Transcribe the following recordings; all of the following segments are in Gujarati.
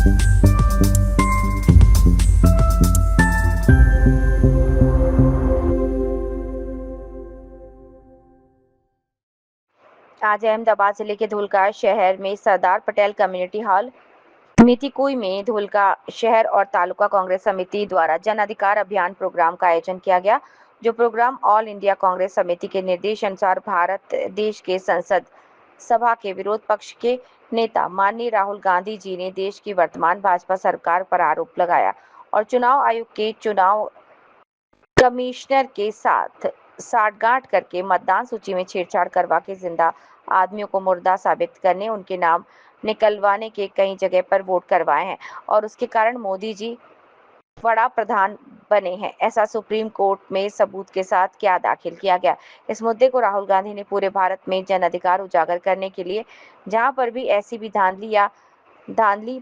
आज अहमदाबाद जिले के धुलका शहर में सरदार पटेल कम्युनिटी हॉल मितिकुई में धुलका शहर और तालुका कांग्रेस समिति द्वारा जन अधिकार अभियान प्रोग्राम का आयोजन किया गया, जो प्रोग्राम ऑल इंडिया कांग्रेस समिति के निर्देश अनुसार भारत देश के संसद सभा के विरोध पक्ष के नेता माननीय राहुल गांधी जी ने देश की वर्तमान भाजपा सरकार पर आरोप लगाया और चुनाव आयोग के चुनाव कमिश्नर के साथ साठगांठ करके मतदान सूची में छेड़छाड़ करवा के जिंदा आदमियों को मुर्दा साबित करने, उनके नाम निकलवाने के कई जगह पर वोट करवाए हैं और उसके कारण मोदी जी बड़ा प्रधान बने हैं। ऐसा सुप्रीम कोर्ट में सबूत के साथ क्या दाखिल किया गया। इस मुद्दे को राहुल गांधी ने पूरे भारत में जन अधिकार उजागर करने के लिए, जहां पर भी ऐसी भी धांधली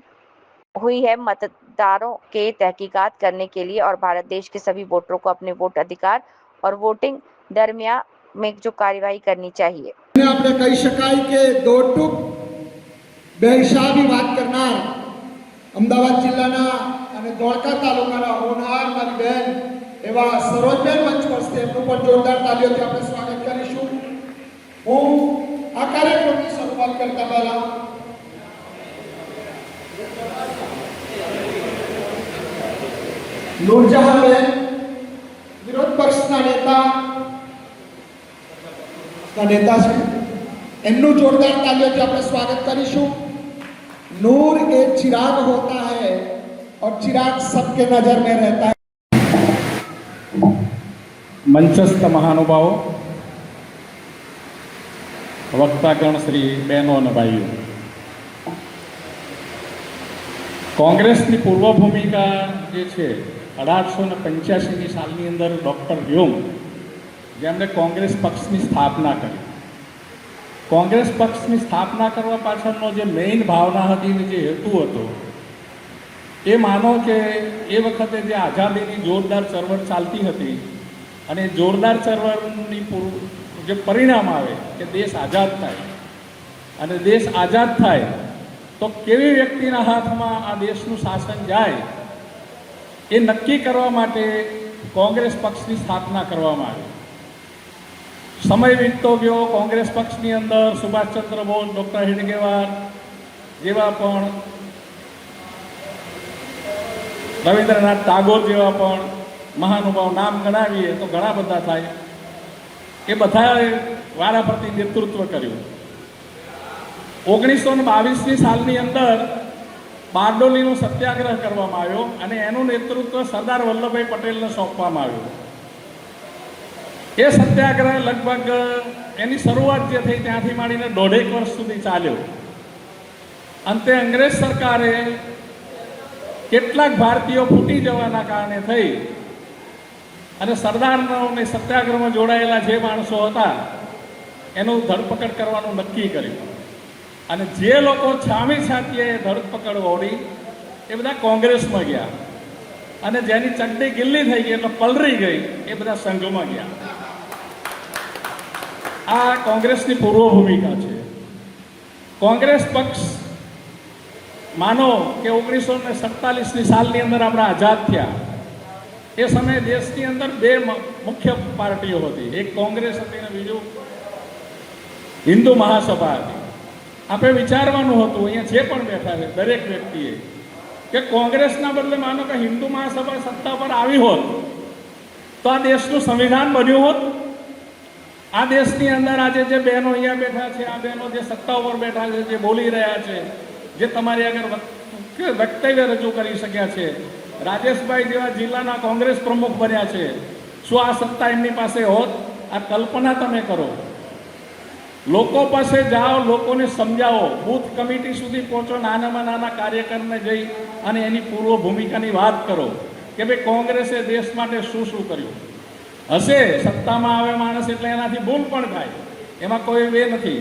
हुई है, मतदारों के तहकीकात करने के लिए और भारत देश के सभी वोटरों को अपने वोट अधिकार और वोटिंग दरमियान में जो कार्यवाही करनी चाहिए। આપણે કહી શકાય કે દોટુક બેહિસાબી વાત કરનાર અમદાવાદ જિલ્લાના અને ધોળકા તાલુકાના હોનહાર મારી બહેન એવા સરોજબેન મંચ પર છે, એમનું પણ જોરદાર તાલીઓથી આપણે સ્વાગત કરીશું। હું આ કાર્યક્રમની શરૂઆત કરતા પહેલા નૂરજહાંબેન વિરોધ પક્ષના નેતા છે, એમનું જોરદાર તાલીઓથી આપણે સ્વાગત કરીશું। नूर एक चिराग होता है और चिराग सबके नजर में रहता है। मंचस्थ महानुभावों, वक्तागण श्री बहनों और भाइयों, કોંગ્રેસની પૂર્વ ભૂમિકા જે છે 1885ની સાલની અંદર ડૉક્ટર હ્યુમ, જેમણે કોંગ્રેસ પક્ષની સ્થાપના કરી, કોંગ્રેસ પક્ષની સ્થાપના કરવા પાછળનો જે મેઇન ભાવના હતી ને જે હેતુ હતો એ માનો કે એ વખતે જે આઝાદીની જોરદાર ચળવળ ચાલતી હતી અને જોરદાર ચળવળની જે પરિણામ આવે કે દેશ આઝાદ થાય અને દેશ આઝાદ થાય તો કેવી વ્યક્તિના હાથમાં આ દેશનું શાસન જાય એ નક્કી કરવા માટે કોંગ્રેસ પક્ષની સ્થાપના કરવામાં આવી। સમય વીતતો ગયો, કોંગ્રેસ પક્ષની અંદર સુભાષચંદ્ર બોઝ, ડૉક્ટર હેડગેવાર જેવા પણ, રવિન્દ્રનાથ ટાગોર જેવા પણ મહાનુભાવ નામ ગણાવીએ તો ઘણા બધા થાય, એ બધાએ વારાફરતી નેતૃત્વ કર્યું। 1922ની સાલની અંદર બારડોલીનો સત્યાગ્રહ કરવામાં આવ્યો અને એનું નેતૃત્વ સરદાર વલ્લભભાઈ પટેલને સોંપવામાં આવ્યું। એ સત્યાગ્રહ લગભગ એની શરૂઆત જે થઈ ત્યાંથી માંડીને 1.5 વર્ષ સુધી ચાલ્યો। અંતે અંગ્રેજ સરકારે કેટલાક ભારતીયો ફૂટી જવાના કારણે થઈ અને સરદારને સત્યાગ્રહમાં જોડાયેલા જે માણસો હતા એનું ધરપકડ કરવાનું નક્કી કર્યું અને જે લોકો છામી છાતીએ ધરપકડ ઓળી એ બધા કોંગ્રેસમાં ગયા અને જેની ચડ્ડી ગિલ્લી થઈ ગઈ એટલે પલરી ગઈ એ બધા સંઘમાં ગયા। આ કોંગ્રેસની પૂર્વ ભૂમિકા છે। કોંગ્રેસ પક્ષ માનો કે 1947ની સાલની અંદર આપણે આઝાદ થયા એ સમયે દેશની અંદર બે મુખ્ય પાર્ટીઓ હતી, એક કોંગ્રેસ હતી અને બીજું હિન્દુ મહાસભા હતી। આપણે વિચારવાનું હતું, અહીંયા જે પણ બેઠા છે દરેક વ્યક્તિએ, કે કોંગ્રેસના બદલે માનો કે હિન્દુ મહાસભા સત્તા પર આવી હોત તો આ દેશનું સંવિધાન બન્યું હોત। આ દેશની અંદર આજે જે બહેનો અહીંયા બેઠા છે, આ બહેનો જે સત્તા ઉપર બેઠા છે, જે બોલી રહ્યા છે, જે તમારી આગળ વક્તવ્ય રજૂ કરી શક્યા છે, રાજેશભાઈ જેવા જિલ્લાના કોંગ્રેસ પ્રમુખ બન્યા છે, શું આ સત્તા એમની પાસે હોત? આ કલ્પના તમે કરો। લોકો પાસે જાઓ, લોકોને સમજાવો, બૂથ કમિટી સુધી પહોંચો, નાનામાં નાના કાર્યકરને જઈ અને એની પૂર્વ ભૂમિકાની વાત કરો કે ભાઈ કોંગ્રેસે દેશ માટે શું શું કર્યું। હશે સત્તામાં આવે માણસ એટલે એનાથી ભૂલ પણ થાય, એમાં કોઈ વે નથી।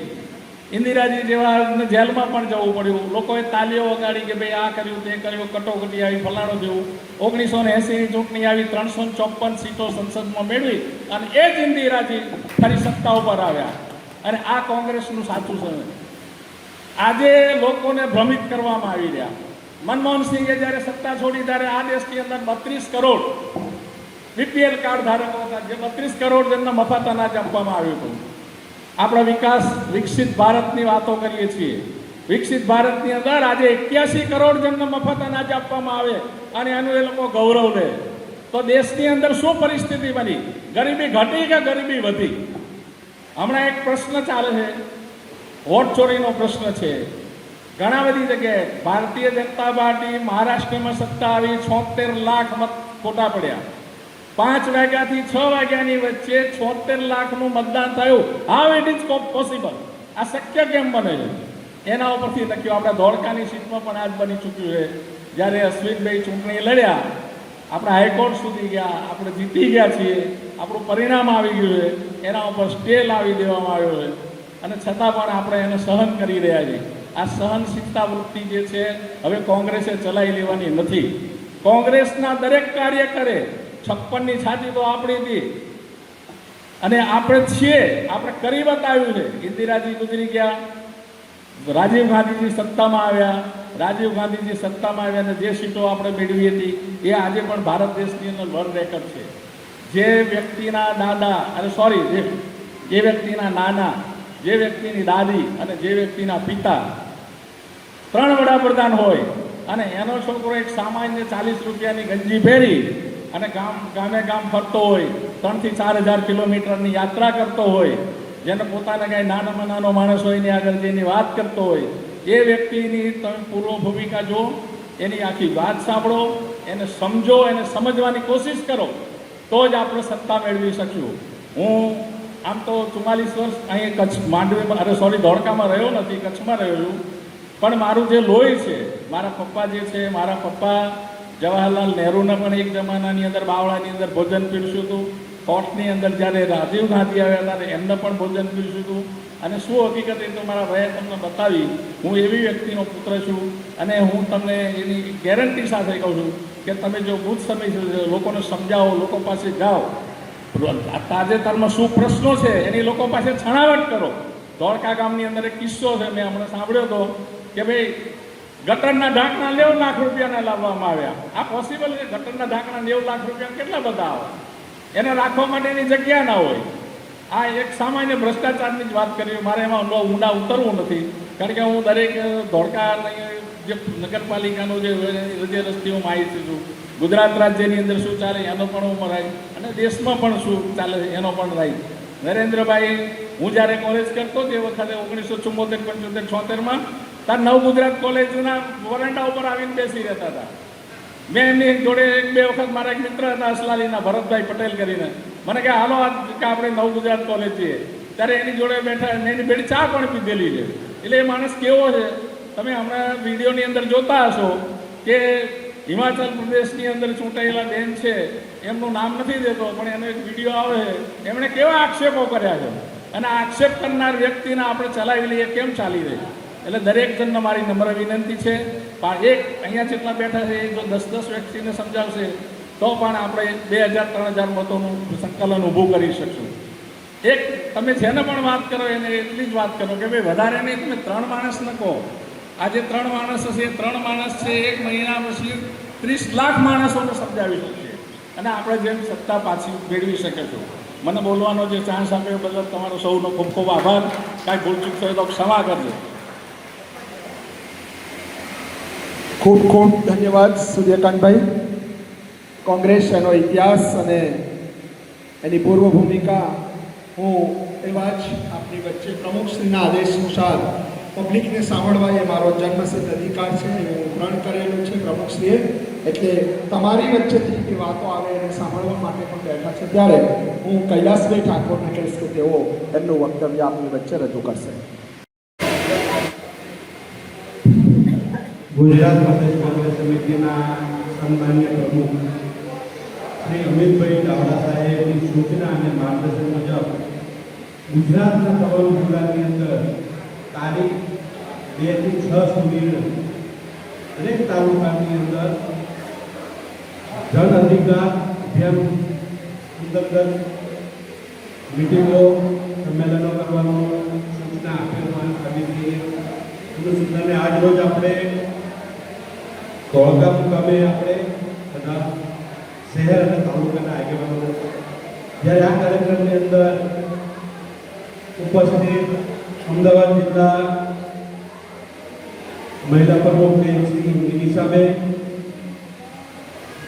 ઇન્દિરાજી જેવા જેલમાં પણ જવું પડ્યું, લોકોએ તાલીઓ વગાડી કે ભાઈ આ કર્યું તે કર્યું, કટોકટી આવી, ફલાણું થયું। 1980ની ચૂંટણી આવી, 354 સીટો સંસદમાં મેળવી અને એ જ ઇન્દિરાજી ફરી સત્તા ઉપર આવ્યા અને આ કોંગ્રેસનું સાચું છે। આજે લોકોને ભ્રમિત કરવામાં આવી રહ્યા। મનમોહન સિંહે જ્યારે સત્તા છોડી ત્યારે આ દેશની અંદર 32 કરોડ બીપીએલ કાર્ડ ધારકો હતા, જે 32 કરોડ જેમને મફત અનાજ આપવામાં આવ્યું હતું. આપણા વિકાસ વિકસિત ભારતની વાતો કરીએ છીએ. વિકસિત ભારતની અંદર આજે 81 કરોડ જેમને મફત અનાજ આપવામાં આવે અને એનું એ લોકો ગૌરવ લે, તો દેશની અંદર શું પરિસ્થિતિ બની? ગરીબી ઘટી કે ગરીબી વધી? હમણાં એક પ્રશ્ન ચાલે છે, વોટ ચોરીનો પ્રશ્ન છે. ઘણા બધી જગ્યાએ ભારતીય જનતા પાર્ટી મહારાષ્ટ્રમાં સત્તા આવી, 76 લાખ મત ખોટા પડ્યા. 5 વાગ્યાથી 6 વાગ્યાની વચ્ચે 76 લાખનું મતદાન થયું. How it is possible? આ શક્ય કેમ બને છે? એના ઉપરથી લખ્યું. આપણા ધોળકાની સીટમાં પણ આજ બની ચૂક્યું છે. જ્યારે અશ્વિનભાઈ ચૂંટણી લડ્યા, આપણે હાઈકોર્ટ સુધી ગયા, આપણે જીતી ગયા છીએ, આપણું પરિણામ આવી ગયું છે, એના ઉપર સ્ટે લાવી દેવામાં આવ્યો છે, અને છતાં પણ આપણે એને સહન કરી રહ્યા છીએ. આ સહનશીલતા વૃત્તિ જે છે હવે કોંગ્રેસે ચલાવી લેવાની નથી. કોંગ્રેસના દરેક કાર્યકરે 56ની છાતી તો આપણી હતી, અને આપણે છીએ, આપણે કરી બતાવ્યું છે. ઇન્દિરાજી ગુજરી ગયા, રાજીવ ગાંધીજી સત્તામાં આવ્યા, રાજીવ ગાંધીજી સત્તામાં આવ્યા અને જે સીટો આપણે મેળવી હતી એ આજે પણ ભારત દેશની અંદર વર્લ્ડ રેકોર્ડ છે. જે વ્યક્તિના દાદા જે વ્યક્તિના નાના, જે વ્યક્તિની દાદી અને જે વ્યક્તિના પિતા 3 વડાપ્રધાન હોય અને એનો છોકરો એક સામાન્ય 40 રૂપિયાની ગંજી પહેરી અને ગામે ગામ ફરતો હોય, 3 થી 4 હજાર કિલોમીટરની યાત્રા કરતો હોય, જેને પોતાને કાંઈ નાનામાં નાનો માણસ હોય એની આગળ જેની વાત કરતો હોય, એ વ્યક્તિની તમે પૂર્વ ભૂમિકા જો, એની આખી વાત સાંભળો, એને સમજો, એને સમજવાની કોશિશ કરો, તો જ આપણે સત્તા મેળવી શકશું. હું આમ તો 44 વર્ષ અહીં ધોળકામાં રહ્યો નથી, કચ્છમાં રહ્યો છું, પણ મારું જે લોહી છે, મારા પપ્પા જે છે, મારા પપ્પા જવાહરલાલ નહેરુને પણ એક જમાનાની અંદર બાવળાની અંદર ભોજન પીરસ્યું હતું. કોર્ટની અંદર જ્યારે રાજીવ ગાંધી આવ્યા ત્યારે એમને પણ ભોજન પીરસ્યું હતું. અને શું હકીકત એ તો મારા ભાઈએ તમને બતાવી. હું એવી વ્યક્તિનો પુત્ર છું અને હું તમને એની ગેરંટી સાથે કહું છું કે તમે જો બુદ્ધ સમય લોકોને સમજાવો, લોકો પાસે જાઓ, તાજેતરમાં શું પ્રશ્નો છે એની લોકો પાસે છણાવટ કરો. ધોળકા ગામની અંદર એક કિસ્સો છે, મેં હમણાં સાંભળ્યો હતો કે ભાઈ ગટરના ઢાંકણા 90 લાખ રૂપિયાના લાવવામાં આવ્યા. આ પોસિબલ છે? ગટરના ઢાંકણા 90 લાખ રૂપિયા કેટલા બધા આવે? એને રાખવા માટેની જગ્યા ના હોય. આ એક સામાન્ય ભ્રષ્ટાચારની જ વાત કરી. મારે એમાં ઊંડા ઉતરવું નથી, કારણ કે હું દરેક ધોળકાની જે નગરપાલિકાનું જે રસ્તી હું માહિતી છું, ગુજરાત રાજ્યની અંદર શું ચાલે એનો પણ હું રાઈ, અને દેશમાં પણ શું ચાલે એનો પણ રાઈ. નરેન્દ્રભાઈ, હું જ્યારે કોલેજ કરતો તે વખતે 1974, 75, 76માં તાર નવ ગુજરાત કોલેજના વરંડા ઉપર આવીને બેસી રહેતા હતા. મેં એમની જોડે 1-2 વખત મારા એક મિત્ર હતા અસલાલીના, ભરતભાઈ પટેલ કરીને, મને કહે હાલો કે આપણે નવ ગુજરાત કોલેજ છીએ. ત્યારે એની જોડે બેઠા, એની બેડી ચા પણ પીધેલી છે. એટલે એ માણસ કેવો છે તમે હમણાં વિડીયોની અંદર જોતા હશો કે હિમાચલ પ્રદેશની અંદર ચૂંટાયેલા બેન છે, એમનું નામ નથી દેતો, પણ એનો એક વિડીયો આવે છે, એમણે કેવા આક્ષેપો કર્યા છે, અને આક્ષેપ કરનાર વ્યક્તિને આપણે ચલાવી લઈએ કેમ ચાલી રહી? એટલે દરેક જણને મારી નમ્ર વિનંતી છે, એક અહીંયા જેટલા બેઠા છે એ જો 10-10 વ્યક્તિને સમજાવશે તો પણ આપણે 2000-3000 મતોનું સંકલન ઊભું કરી શકશું. એક તમે જેને પણ વાત કરો એને એટલી જ વાત કરો કે ભાઈ વધારે નહીં, તમે 3 માણસને કહો. આજે 3 માણસ હશે, 3 માણસ છે, 1 મહિના પછી 30 લાખ માણસોને સમજાવી શકીએ અને આપણે જેમ સત્તા પાછી મેળવી શકીશું. મને બોલવાનો જે ચાન્સ આપ્યો બદલ તમારો સૌનો ખૂબ ખૂબ આભાર. કાંઈ ભૂલચૂક થયો તો ક્ષમા કરજો. ખૂબ ખૂબ ધન્યવાદ સૂર્યકાંતભાઈ. કોંગ્રેસ, એનો ઇતિહાસ અને એની પૂર્વ ભૂમિકા હું એવા જ આપણી વચ્ચે પ્રમુખશ્રીના આદેશ અનુસાર પબ્લિકને સાંભળવા એ મારો જન્મસિદ્ધ અધિકાર છે, એ હું ગ્રહણ કરેલું છે પ્રમુખશ્રીએ. એટલે તમારી વચ્ચેથી જે વાતો આવે એને સાંભળવા માટે પણ બેઠા છે. ત્યારે હું કૈલાસભાઈ ઠાકોરને કહીશ કે તેઓ એમનું વક્તવ્ય આપણી વચ્ચે રજૂ કરશે. ગુજરાત પ્રદેશ કોંગ્રેસ સમિતિના સન્માનીય પ્રમુખ શ્રી અમિતભાઈ ચાવડા સાહેબની સૂચના અને માર્ગદર્શન મુજબ ગુજરાતના તમામ જિલ્લાની અંદર તારીખ 2 થી 6 સુધી દરેક તાલુકાની અંદર જન અધિકાર અભિયાન અંતર્ગત મિટિંગો, સંમેલનો કરવાનું સૂચના આપવામાં આવી હતી. અને આજ રોજ આપણે ધોળકા મુકામે આપણે બધા શહેર અને તાલુકાના આગેવાનો જ્યારે આ કાર્યક્રમની અંદર ઉપસ્થિત અમદાવાદ જિલ્લા મહિલા પ્રમુખ શ્રી નિશાબેન,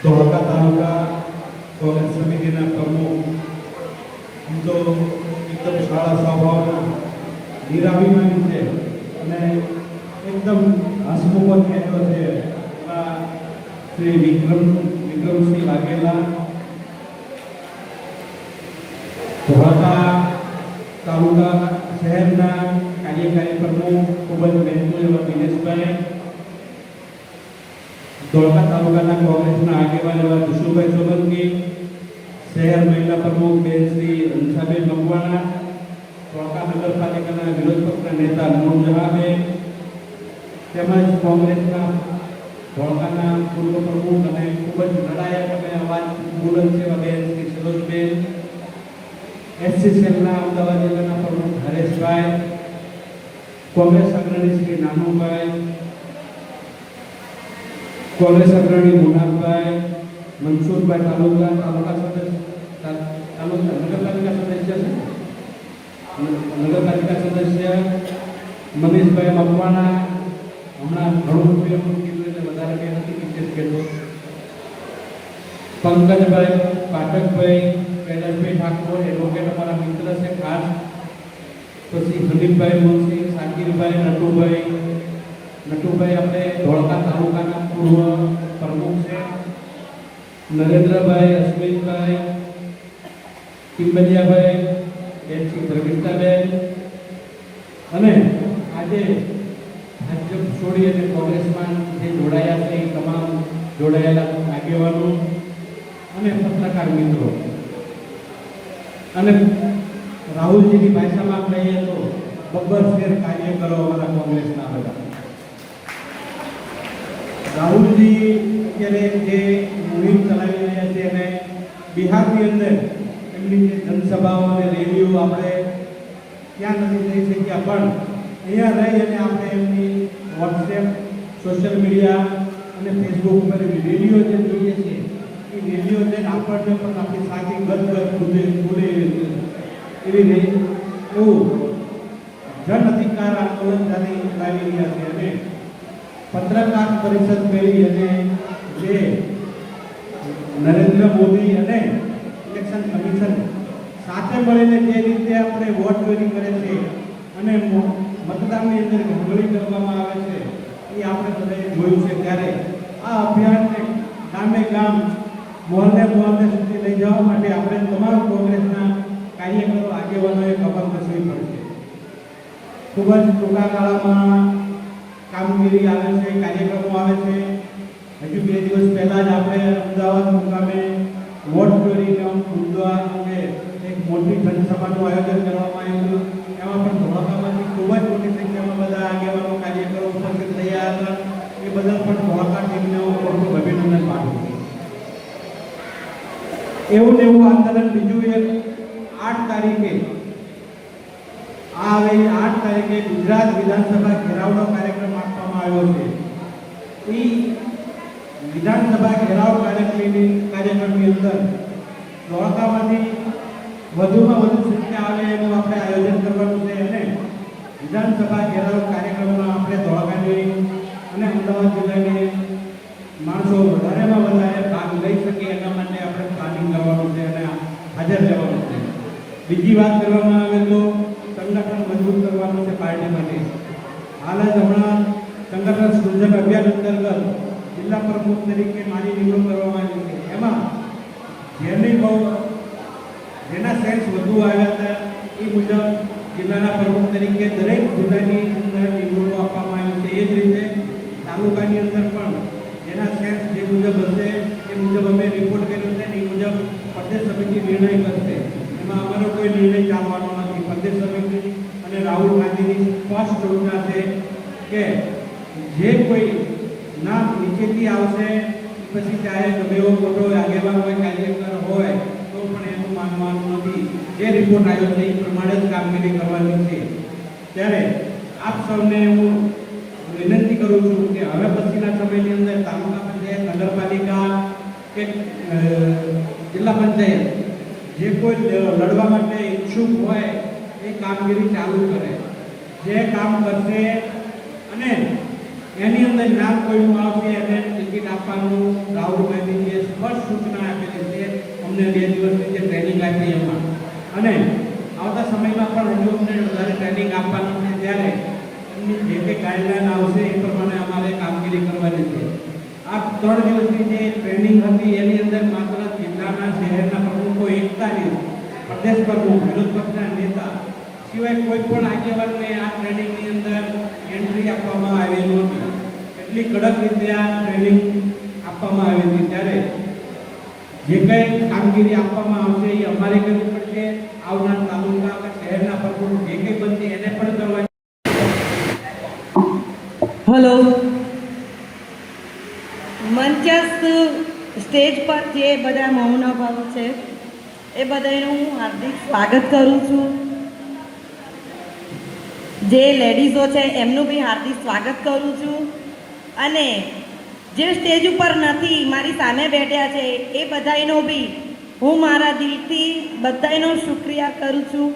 ધોળકા તાલુકા કોંગ્રેસ સમિતિના પ્રમુખ તો એકદમ શાળા સ્વભાવના નિરાભિમાની છે અને એકદમ હસમુખ કહેતો છે એવા શ્રી વિક્રમસિંહ વાઘેલા, ધોળકા તાલુકા શહેરના કાર્યકારી પ્રમુખ ખૂબ જ મહેનતુ એવા દિનેશભાઈ, ધોળકા તાલુકાના કોંગ્રેસના આગેવાન એવા જશુભાઈ સોલંકી, શહેર મહિલા પ્રમુખ બેન શ્રી અંશાબેન મકવાણા, ધોળકા નગરપાલિકાના વિરોધ પક્ષના નેતા નૂરજહાંબેન, તેમજ કોંગ્રેસના ધોળકાના પૂર્વ પ્રમુખ અને ખૂબ જ લડાયક અને અવાજ બુલંદ એવા બેન શ્રી સરોજબેન, એસસી સેલના અમદાવાદ જિલ્લાના પ્રમુખ હરેશભાઈ, કોંગ્રેસ અગ્રણી શ્રી નાનુભાઈ, કોંગ્રેસ અગ્રણી મુનાફભાઈ, મનસુરભાઈ તાલુકા નગરપાલિકા સદસ્ય મનીષભાઈ મકવાણા, હમણાં ઘણું રૂપિયાનું કીધું એટલે વધારે કંઈ નથી વિશેષ કહેતો, પંકજભાઈ પાઠકભાઈ, કૈલાસભાઈ ઠાકોર એડવોકેટ અમારા મિત્ર છે ખાસ, પછી હનીફભાઈ મુનશી, સાકીરભાઈ, નટુભાઈ આપણે ધોળકા તાલુકાના પૂર્વ પ્રમુખ છે, નરેન્દ્રભાઈ, અશ્વિનભાઈ, ટિમ્બલિયાભાઈ, એસસી ધર્મિષ્ઠાબેન અને આજે ભાજપ છોડી અને કોંગ્રેસમાં જે જોડાયા છે એ તમામ જોડાયેલા આગેવાનો અને પત્રકાર મિત્રો અને રાહુલજીની ભાષામાં કહીએ તો બબ્બરશેર કાર્યકરો અમારા કોંગ્રેસના બધા. રાહુલજી અત્યારે જે મુહિમ ચલાવી રહ્યા છે અને બિહારની અંદર એમની જે જનસભાઓ અને રેલીઓ આપણે ત્યાં નથી જઈ શક્યા પણ અહીંયા રહી અને આપણે એમની વોટ્સએપ, સોશિયલ મીડિયા અને ફેસબુક ઉપર રેલીઓ જે જોઈએ છે એ રેલીઓ જે આપણને પણ આપણી સાથે ગદગદ ખુલે એવી એવું જન અધિકાર આંદોલન ચલાવી રહ્યા છે અને પત્રકાર પરિષદ કરી અને જે નરેન્દ્ર મોદી અને ઇલેક્શન કમિશન સાથે મળીને જે રીતે આપણે વોટ ચોરી કરે છે અને મતદાનની અંદર ગંભીરી કરવામાં આવે છે એ આપણે બધાએ જોયું છે. ત્યારે આ અભિયાનને ગામે ગામ, મોહલ્લે સુધી લઈ જવા માટે આપણે તમામ કોંગ્રેસના કાર્યકરો, આગેવાનોએ કમર કસવી પડશે. ખૂબ જ ટૂંકા ગાળામાં કામગીરી આવે છે, કાર્યક્રમો આવે છે. હજુ 2 દિવસ પહેલા જ આપણે અમદાવાદ મુકામે વોટ ચોરીનો મુદ્દો અંગે એક મોટી જનસભાનું આયોજન કરવામાં આવ્યું. એમાં પણ ધોળકામાંથી ખૂબ જ મોટી સંખ્યામાં બધા આગેવાનો, કાર્યકરો ઉપસ્થિત થયા હતા. એ બદલ પણ ધોળકા ટીમને ખૂબ ખૂબ અભિનંદન પાઠવું છું. એવું ને એવું આંદોલન બીજું એક 8 તારીખે ગુજરાત વિધાનસભા ઘેરાવનો કાર્યક્રમ આપવામાં આવ્યો છે. એ વિધાનસભા ઘેરાવ કાર્યક્રમની અંદર ધોળકામાંથી વધુમાં વધુ સંખ્યા આવે એનું આપણે આયોજન કરવાનું છે અને વિધાનસભા ઘેરાવ કાર્યક્રમમાં આપણે ધોળકાની અને અમદાવાદ જિલ્લાની માણસો વધારેમાં વધારે ભાગ લઈ શકે એના માટે આપણે પ્લાનિંગ કરવાનું છે અને હાજર રહેવાનું છે. બીજી વાત કરવામાં આવે તો સંગઠન મજબૂત કરવાનું છે પાર્ટી માટે. હાલ જ હમણાં સંગઠન સૃજન અભિયાન અંતર્ગત જિલ્લા પ્રમુખ તરીકે મારી નિમણૂક કરવામાં આવી છે. એમાં જેના સેન્સ વધુ આવ્યા હતા એ મુજબ જિલ્લાના પ્રમુખ તરીકે દરેક જિલ્લાની અંદર નિમણૂકો આપવામાં આવી છે. એ જ રીતે તાલુકાની અંદર પણ જેના સેન્સ જે મુજબ હશે એ મુજબ અમે રિપોર્ટ કર્યો છે એ મુજબ પ્રદેશ સમિતિ નિર્ણય કરશે. એમાં અમારો કોઈ નિર્ણય ચાલવાનો નથી. પ્રદેશ સમિતિ અને રાહુલ ગાંધીની સ્પષ્ટ સૂચના છે કે જે કોઈ નામ નીચેથી આવશે પછી ચાહે ગમે એવો મોટો આગેવાન હોય, કાર્યકર હોય તો પણ એનું માનવાનું નથી. જે રિપોર્ટ આવ્યો છે એ પ્રમાણે જ કામગીરી કરવાની છે. ત્યારે આપ સૌને હું વિનંતી કરું છું કે હવે પછીના સમયની અંદર તાલુકા અંતે જે કોઈ લડવા માટે ઈચ્છુક હોય એ કામગીરી ચાલુ કરે. જે કામ કરશે અને એની અંદર નામ કોઈનું આવશે એને ટિકિટ આપવાનું રાહુલભાઈજીએ સ્પષ્ટ સૂચના આપેલી છે. અમને 2 દિવસની જે ટ્રેનિંગ આપી એમાં, અને આવતા સમયમાં પણ હજુ અમને વધારે ટ્રેનિંગ આપવાનું છે. ત્યારે એમની જે કંઈ ગાઈડલાઈન આવશે એ પ્રમાણે અમારે કામગીરી કરવાની છે. આ 3 દિવસની જે ટ્રેનિંગ હતી એની અંદર માત્ર જિલ્લાના શહેરના પ્રમુખો 41 પ્રદેશ પ્રમુખ, વિરોધ પક્ષના નેતા સિવાય કોઈ પણ આગેવાનને આ ટ્રેનિંગની અંદર એન્ટ્રી આપવામાં આવી નહોતી. એટલી કડક રીતે આ ટ્રેનિંગ આપવામાં આવી હતી. ત્યારે જે કંઈ કામગીરી આપવામાં આવશે એ અમારે કરવી પડશે. આવનાર તાલુકા કે શહેરના પ્રમુખ જે કંઈ બનશે એને પણ કરવાની. હલો, મંચસ્થ સ્ટેજ પર જે બધા મહાનુભાવો છે એ બધાનું હું હાર્દિક સ્વાગત કરું છું. જે લેડીઝો છે એમનું બી હાર્દિક સ્વાગત કરું છું. અને જે સ્ટેજ ઉપર નથી, મારી સામે બેઠ્યા છે, એ બધાનો બી હું મારા દિલથી બધાનો શુક્રિયા કરું છું.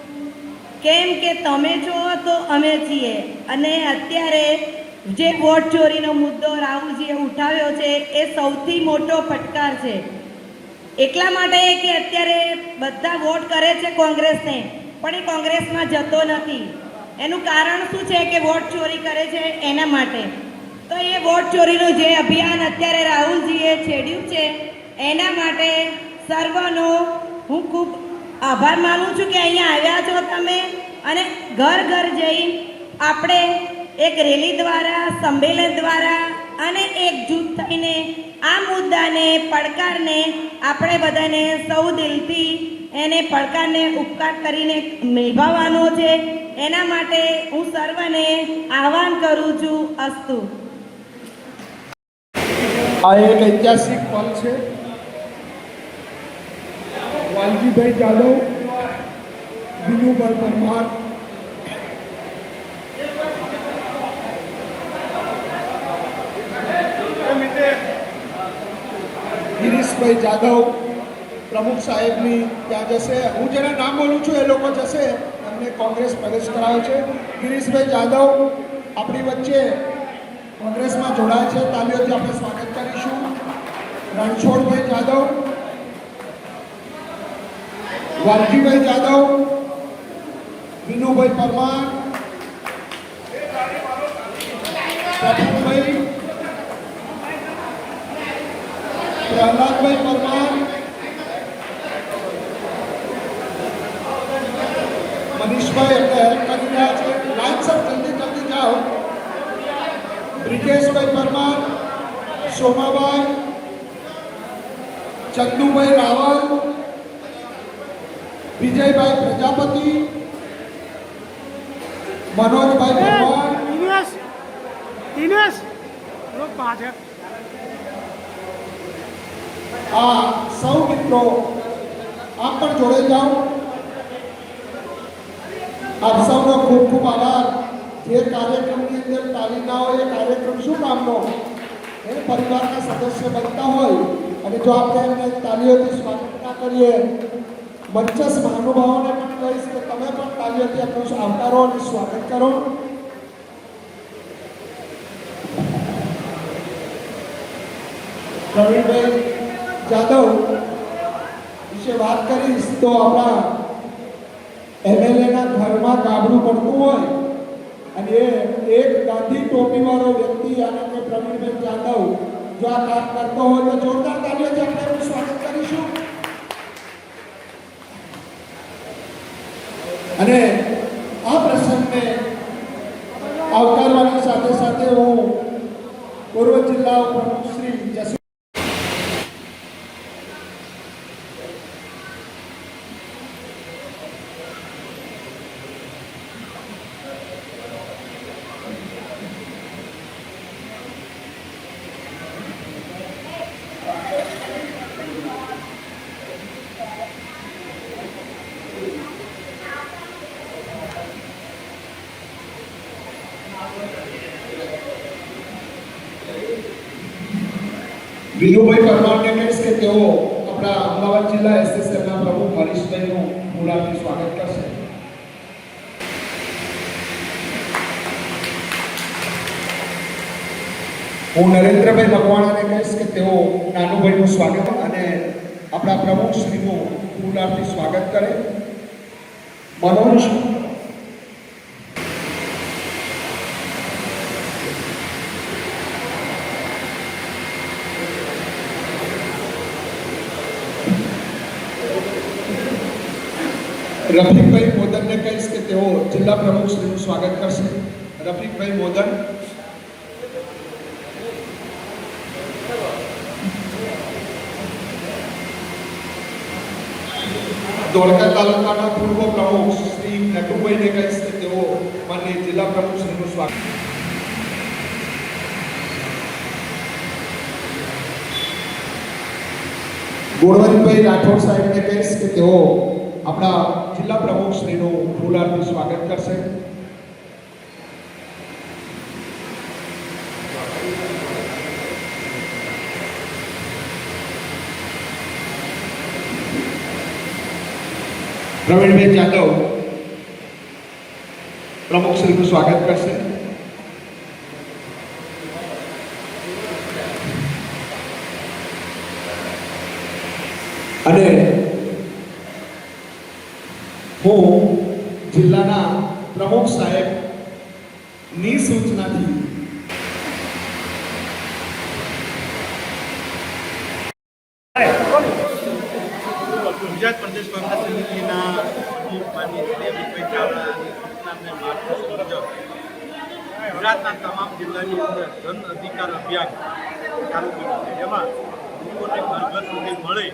કેમ કે તમે છો તો અમે છીએ. અને અત્યારે જે વોટ ચોરીનો મુદ્દો રાહુલજીએ ઉઠાવ્યો છે એ સૌથી મોટો ફટકાર છે. એટલા માટે કે અત્યારે બધા વોટ કરે છે કોંગ્રેસને, પણ એ કોંગ્રેસમાં જતો નથી. એનું કારણ શું છે કે વોટ ચોરી કરે છે એના માટે. તો એ વોટ ચોરીનું જે અભિયાન અત્યારે રાહુલજીએ છેડ્યું છે એના માટે સર્વનો હું ખૂબ આભાર માનું છું કે અહીંયા આવ્યા છો તમે. અને ઘર ઘર જઈ આપણે એક રેલી દ્વારા, સંમેલન દ્વારા અને એકજૂથ થઈને આ મુદ્દાને, પડકારને આપણે બધાને સૌ દિલથી એને પડકારને ઉપકાર કરીને નિભાવવાનો છે. એના માટે હું સર્વને આહ્વાન કરું છું. અસ્તુ. આ એક ઐતિહાસિક પલ છે. વાલજીભાઈ જાદવ, વિનુભાઈ પરમાર, ગિરીશભાઈ જાદવ પ્રમુખ સાહેબની ત્યાં જશે. હું જેના નામ બોલું છું એ લોકો જશે, એમને કોંગ્રેસ પ્રવેશ કરાયો છે. ગિરીશભાઈ જાદવ આપણી વચ્ચે કોંગ્રેસમાં જોડાય છે. તાલીઓથી આપણે સ્વાગત કરીશું. રણછોડભાઈ જાદવ, વાલજીભાઈ જાદવ, વિનુભાઈ પરમાર, પ્રફુલભાઈ, પ્રહલાદભાઈ પરમાર, મનીષભાઈ એમને હેલ્પ કરી રહ્યા છે. લાઈન સર જલ્દી જલ્દી જાઓ. બ્રિજેશભાઈ પરમાર, સોમાભાઈ, ચંદુભાઈ રાવલ, વિજયભાઈ પ્રજાપતિ, મનોજભાઈ પરમાર, આ સૌ મિત્રો આપ પણ જોડે જાઓ. આપ સૌનો ખૂબ ખૂબ આભાર. જે કાર્યક્રમની અંદર તાલીમ ના હોય એ કાર્યક્રમ શું કામનો? એ પરિવારના સદસ્ય બનતા હોય અને જો આપણે એમને તાલીઓથી સ્વાગત ના કરીએ, મંચસ્થ મહાનુભાવોને પણ કહીશ કે તમે પણ તાલીઓથી આપણું આવકારો અને સ્વાગત કરો. પ્રવીણભાઈ જાદવ વિશે વાત કરીશ તો આપણા એમએલએના ઘરમાં ગાબડું પડતું હોય અને એક ગાંધી ટોપીવાળો વ્યક્તિ અને કે પ્રવીણભાઈ જાદવ જો આ કામ કરતો હોય તો જોરદાર તાલીઓથી આપણે એનું સ્વાગત કરીશું. અને આ પ્રસંગને આવકારવાની સાથે સાથે હું પૂર્વ જિલ્લા પ્રમુખ શ્રી જસુ વિનુભાઈ પરમારને કહીશ કે તેઓ આપણા અમદાવાદ જિલ્લા એસએસએના પ્રમુખ હરીશભાઈનું ફૂલહારથી સ્વાગત કરશે. હું નરેન્દ્રભાઈ મકવાણાને કહીશ કે તેઓ નાનુભાઈનું સ્વાગત અને આપણા પ્રમુખ શ્રીનું ફૂલહારથી સ્વાગત કરે. મનોજ રફીકભાઈ મોદનને કહીશ કે તેઓ જિલ્લા પ્રમુખ શ્રીનું સ્વાગત કરશે. રફીકભાઈ મોદન. ધોળકા તાલુકાના પૂર્વ પ્રમુખ શ્રી નટુભાઈને કહીશ કે તેઓ માનનીય જિલ્લા પ્રમુખ શ્રીનું સ્વાગત. ગોળવંતભાઈ રાઠોડ સાહેબને કહીશ કે તેઓ આપણા જિલ્લા પ્રમુખ શ્રીનું ફૂલહારથી સ્વાગત કરશે. પ્રવીણભાઈ જાદવ પ્રમુખ શ્રીનું સ્વાગત કરશે. અને હું જિલ્લાના પ્રમુખ સાહેબની સૂચનાથી ગુજરાત પ્રદેશ કોંગ્રેસ સમિતિના માનનીય દેવીભાઈ ચાવડાની સૂચનાને માર્ગદર્શન મુજબ ગુજરાતના તમામ જિલ્લાની અંદર જન અધિકાર અભિયાન ચાલુ કર્યું છે. જેમાં લોકોને ઘર ઘર સુધી મળી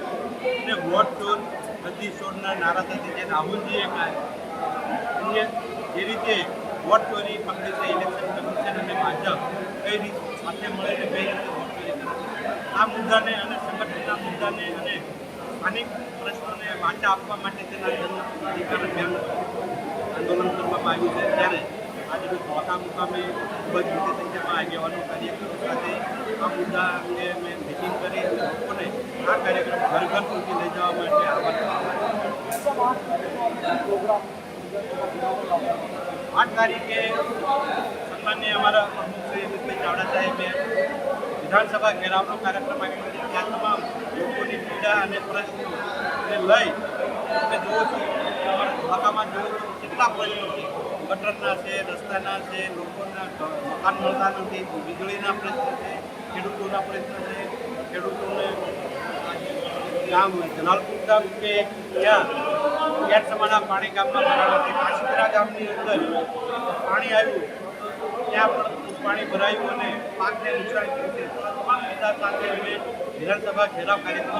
અને વોટ ચોર બધી ચોરના નારા સાથે જે રાહુલજીએ જે રીતે વોટ ચોરી પકડી છે ઇલેક્શન કમિશન અને ભાજપ કઈ રીતે સાથે મળીને કઈ રીતે વોટ ચોરી કરે છે આ મુદ્દાને અને સંગઠનના મુદ્દાને અને સ્થાનિક પ્રશ્નોને વાચા આપવા માટે તેના જન અધિકાર અભિયાન આંદોલન કરવામાં આવ્યું છે. ત્યારે આજે ધોળકા મુકામે ખૂબ જ મોટી સંખ્યામાં આગેવાનો કાર્યકરો સાથે આ મુદ્દા અંગે મેં મિટિંગ કરી અને લોકોને આ કાર્યક્રમ ઘર ઘર સુધી લઈ જવા માટે આહ્વાન કરવામાં આવ્યું. 8 તારીખે સન્માનીય અમારા પ્રમુખ શ્રી અમિતભાઈ ચાવડા સાહેબે વિધાનસભા ઘેરાવનો કાર્યક્રમ આયોજિત કર્યો. ત્યાં તમામ લોકોની પીડા અને પ્રશ્નોને લઈ તમે જુઓ છો અમારા ધોળકામાં જુઓ છો કેટલા પ્રશ્નો છે. ગટરના છે, રસ્તાના છે, લોકોના મકાન મળતા નથી, વીજળીના પ્રશ્નો છે, ખેડૂતોના પ્રશ્નો છે. ખેડૂતોને ગામ જલાલપુર ગામ કે ત્યાં સમાના પાણી ગામમાં ભરાણા છે. કાશીપુરા ગામની અંદર પાણી આવ્યું ત્યાં પણ પાણી ભરાયું અને પાકને નુકસાન થયું છે. તમામ મુદ્દા સાથે અમે વિધાનસભા ઘેરાવ કાર્યક્રમ